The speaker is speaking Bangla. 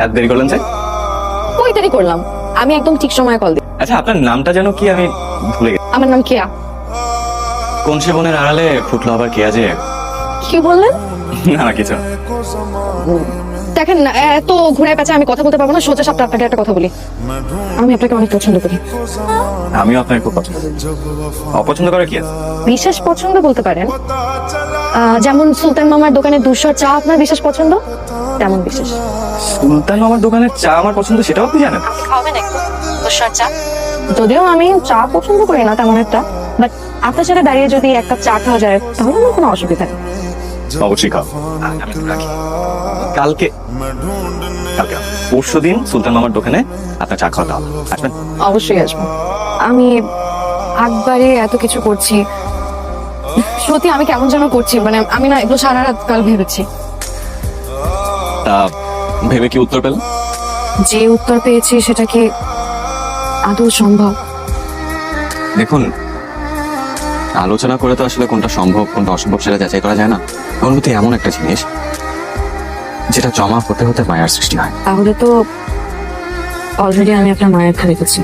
এত দেরি করলেন যে? ওই দেরি করলাম, আমি একদম ঠিক সময়ে কল দিই। আচ্ছা, আপনার নামটা যেন কি? আমি ভুলে গেছি। আমার নাম কেয়া। কোন সে বনের আড়ালে ফুটলো আবার কেয়া যে? কি বললেন? না কিছু। দেখেন না, এত ঘুরে পেঁচে আমি কথা বলতে পারবো না। সোজা সাপটা আপনাকে একটা কথা বলি, আমি আপনাকে অনেক পছন্দ করি। আমিও আপনাকে খুব পছন্দ করি। অপছন্দ করার কি আছে? বিশেষ পছন্দ বলতে পারেন, যেমন সুলতান মামার দোকানে দুশোর চা আপনার বিশেষ পছন্দ, তেমন বিশেষ। সুলতান মামার দোকানের চা আমার পছন্দ, সেটাও আপনি জানেন? আপনি খাবেন একটু দুশোর চা? যদিও আমি চা পছন্দ করি না তেমন একটা, বাট আপনার সাথে দাঁড়িয়ে যদি এক কাপ চা খাওয়া যায় তাহলে আমার কোনো অসুবিধা নেই। অবশ্যই খাও। আমি তো রাখি। কালকে কালকে পরশু দিন সুলতান মামার দোকানে আপনার চা খাওয়া হবে, আসবেন? অবশ্যই আসবো। আমি একবারে এত কিছু করছি, সত্যি আমি কেমন যেন করছি, মানে আমি না এগুলো সারা রাত কাল ভেবেছি। তা ভেবে কি উত্তর পেলেন? যে উত্তর পেয়েছি সেটা কি আদৌ সম্ভব? দেখুন, আলোচনা করে তো আসলে কোনটা সম্ভব কোনটা অসম্ভব সেটা যাচাই করা যায় না। অনুভূতি এমন একটা জিনিস যেটা জমা হতে হতে মায়ার সৃষ্টি হয়। তাহলে তো অলরেডি আমি আপনার মায়ের ফেলে গেছি।